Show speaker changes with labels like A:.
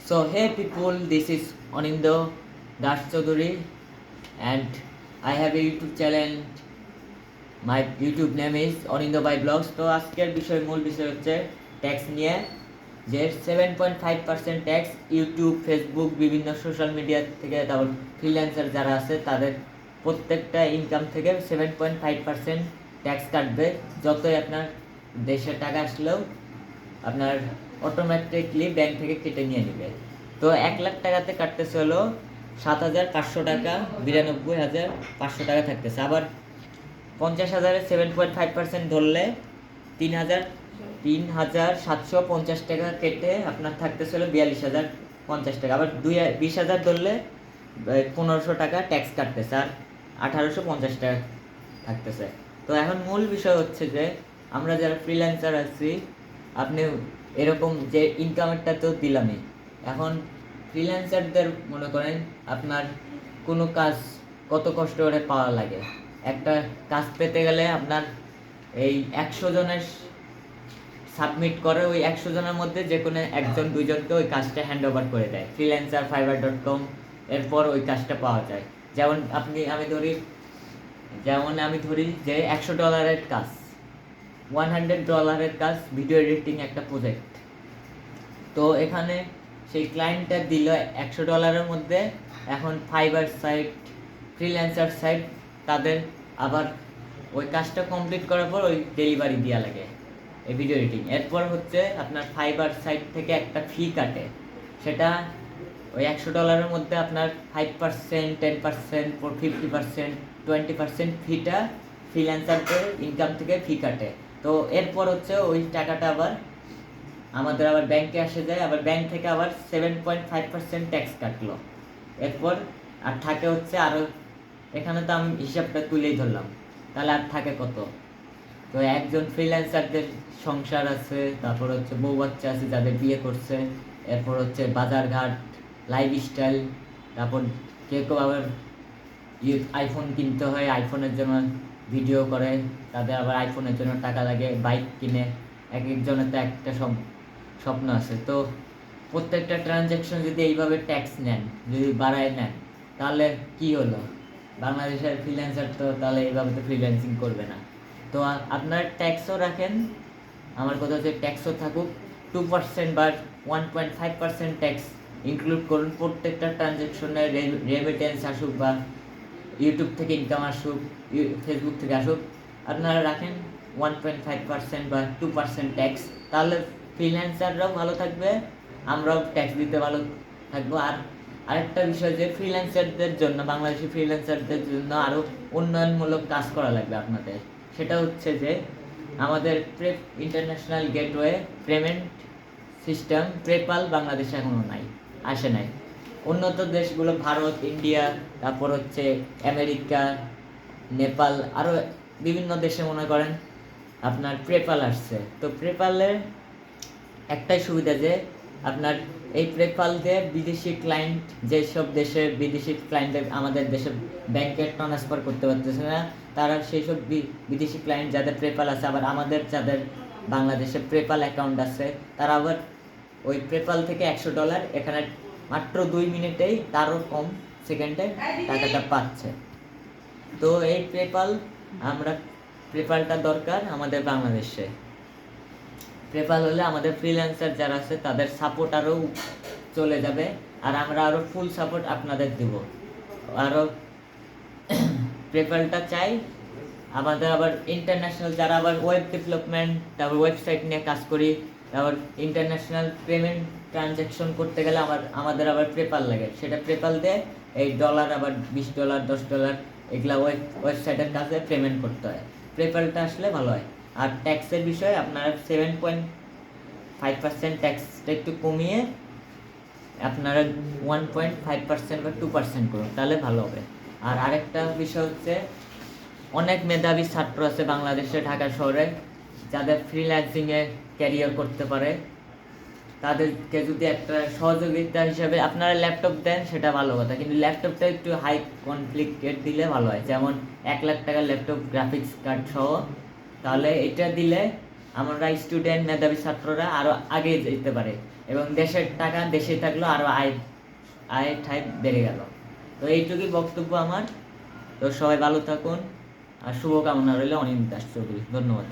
A: So hey people, this is Anindo Das Chaudhary and I have a YouTube channel. My YouTube name is Anindo by Blogs. তো আজকের মূল বিষয় হচ্ছে tax নিয়ে, যে 7.5% tax YouTube, Facebook, বিভিন্ন social media থেকে, তারপর ফ্রিল্যান্সার যারা আছে তাদের প্রত্যেকটা ইনকাম থেকে 7.5% ট্যাক্স কাটবে। যতই আপনার দেশে টাকা আসলেও আপনার অটোমেটিকলি ব্যাংক থেকে কেটে নিয়ে নেবে। তো 1,00,000 টাকাতে কাটতেছে হলো 7,500 টাকা, 92,500 টাকা থাকতেছে। আবার 50,000-এর 7.5% ধরলে 3,750 টাকা কেটে আপনার থাকতেছে হলো 42,050 টাকা। আবার 20,000 ধরলে 1,500 টাকা ট্যাক্স কাটতেছে, আর 1,850 টাকা থাকতেছে। তো এখন মূল বিষয় হচ্ছে যে আমরা যারা ফ্রিল্যান্সার আছি, আপনি এরকম যে ইনকামেরটা তো দিলামই, এখন ফ্রিল্যান্সারদের মনে করেন আপনার কোনো কাজ কত কষ্ট করে পাওয়া লাগে। একটা কাজ পেতে গেলে আপনার এই 100 জনের সাবমিট করে, ওই 100 জনের মধ্যে যে কোনো একজন দুইজনকে ওই কাজটা হ্যান্ড ওভার করে দেয় ফ্রিল্যান্সার fiverr.com। এরপর ওই কাজটা পাওয়া যায়। যেমন আমি ধরি যে $100 কাজ, $100 কাজ, ভিডিও এডিটিং একটা প্রজেক্ট। তো এখানে সেই ক্লায়েন্টটা দিল $100 মধ্যে। এখন ফাইবার সাইট, ফ্রিল্যান্সার সাইট, তাদের আবার ওই কাজটা কমপ্লিট করার পর ওই ডেলিভারি দেওয়া লাগে এই ভিডিও এডিটিং। এরপর হচ্ছে আপনার ফাইবার সাইট থেকে একটা ফি কাটে, সেটা ওই $100 মধ্যে আপনার 5%, 10%, 50%, 20% ফিটা ফ্রিল্যান্সারদের ইনকাম থেকে ফি কাটে। তো এরপর হচ্ছে ওই টাকাটা আবার আমাদের আবার ব্যাংকে আসে যায়, আবার ব্যাংক থেকে আবার 7.5% ট্যাক্স কাটলো। এরপর আর থাকে হচ্ছে আরও, এখানে তো আমি হিসাবটা তুলেই ধরলাম, তাহলে আর থাকে কত। তো একজন ফ্রিল্যান্সারদের সংসার আছে, তারপর হচ্ছে বউ বাচ্চা আছে যাদের বিয়ে করছে, এরপর হচ্ছে বাজারঘাট, লাইফস্টাইল, তারপর কেউ কেউ আবার আইফোন কিনতে হয়, আইফোনের জন্য ভিডিও করে, তাদের আবার আইফোনের জন্য টাকা লাগে, বাইক কিনে, এক একজনের তো একটা স্বপ্ন আছে। তো প্রত্যেকটা ট্রানজ্যাকশন যদি এইভাবে ট্যাক্স নেন, যদি বাড়ায় নেন, তাহলে কি হলো? বাংলাদেশের ফ্রিল্যান্সার তো তাহলে এইভাবে তো ফ্রিল্যান্সিং করবে না। তো আপনার ট্যাক্সও রাখেন, আমার কথা হচ্ছে ট্যাক্সও থাকুক, 2% বা 1.5% ট্যাক্স ইনক্লুড করুন প্রত্যেকটা ট্রানজ্যাকশনে। রেমিটেন্স আসুক বা ইউটিউব থেকে ইনকাম আসুক, ফেসবুক থেকে আসুক, আপনারা রাখেন 1.5% বা 2% ট্যাক্স। তাহলে ফ্রিল্যান্সাররাও ভালো থাকবে, আমরাও ট্যাক্স দিতে ভালো থাকবো। আর আরেকটা বিষয় যে ফ্রিল্যান্সারদের জন্য, বাংলাদেশি ফ্রিল্যান্সারদের জন্য আরও উন্নয়নমূলক কাজ করা লাগবে আপনাদের। সেটা হচ্ছে যে আমাদের international gateway payment system PayPal বাংলাদেশে এখনও আসে নাই। উন্নত দেশগুলো ভারত, ইন্ডিয়া, তারপর হচ্ছে আমেরিকা, নেপাল, আরও বিভিন্ন দেশে মনে করেন আপনার পেপ্যাল আসছে। তো পেপ্যালের একটাই সুবিধা যে আপনার এই পেপ্যাল দিয়ে বিদেশি ক্লায়েন্ট, যেসব দেশের বিদেশি ক্লায়েন্টদের আমাদের দেশে ব্যাংকে ট্রান্সফার করতে পারতেছে না, তারা সেই সব বিদেশি ক্লায়েন্ট যাদের পেপ্যাল আছে, আবার আমাদের যাদের বাংলাদেশে পেপ্যাল অ্যাকাউন্ট আছে, তারা আবার ওই পেপ্যাল থেকে $100 এখানে মাত্র 2 মিনিটেই, তারও কম সেকেন্ডে টাকাটা পাচ্ছে। তো এই পেপ্যালটা দরকার আমাদের বাংলাদেশে। পেপ্যাল হলে আমাদের ফ্রিল্যান্সার যারা আছে তাদের সাপোর্ট আরও চলে যাবে, আর আমরা আরও ফুল সাপোর্ট আপনাদের দেব। আরও পেপ্যালটা চাই আমাদের। আবার ইন্টারন্যাশনাল যারা আবার ওয়েব ডেভেলপমেন্ট, তারপর ওয়েবসাইট নিয়ে কাজ করি, তারপর ইন্টারন্যাশনাল পেমেন্ট ট্রানজ্যাকশন করতে গেলে আমাদের আবার পেপ্যাল লাগে। সেটা পেপ্যাল দিয়ে এই ডলার, আবার $20, $10 এগুলা ওয়েবসাইটের কাছে পেমেন্ট করতে হয়। পেপ্যালটা আসলে ভালো হয়। আর ট্যাক্সের বিষয়ে আপনারা 7.5% ট্যাক্সটা একটু কমিয়ে আপনারা 1.5% বা 2% করুন, তাহলে ভালো হবে। আর আরেকটা বিষয় হচ্ছে অনেক মেধাবী ছাত্র আছে বাংলাদেশে, ঢাকা শহরে, যাদের ফ্রিল্যান্সিংয়ে ক্যারিয়ার করতে পারে। তাদেরকে যদি একটা সহযোগিতা হিসেবে আপনারা ল্যাপটপ দেন সেটা ভালো কথা, কিন্তু ল্যাপটপটা একটু হাই কনফিগারেট দিলে ভালো হয়। যেমন 1,00,000 টাকার ল্যাপটপ, গ্রাফিক্স কার্ড সহ, তাহলে এটা দিলে আমরা স্টুডেন্ট মেধাবী ছাত্ররা আরও আগে যেতে পারে। এবং দেশের টাকা দেশে থাকলো, আরও আয়ের ঠাই বেড়ে গেল। তো এইটুকুই বক্তব্য আমার। তো সবাই ভালো থাকুন, আর শুভকামনা রইল। অনিন্দ দাস চৌধুরী, ধন্যবাদ।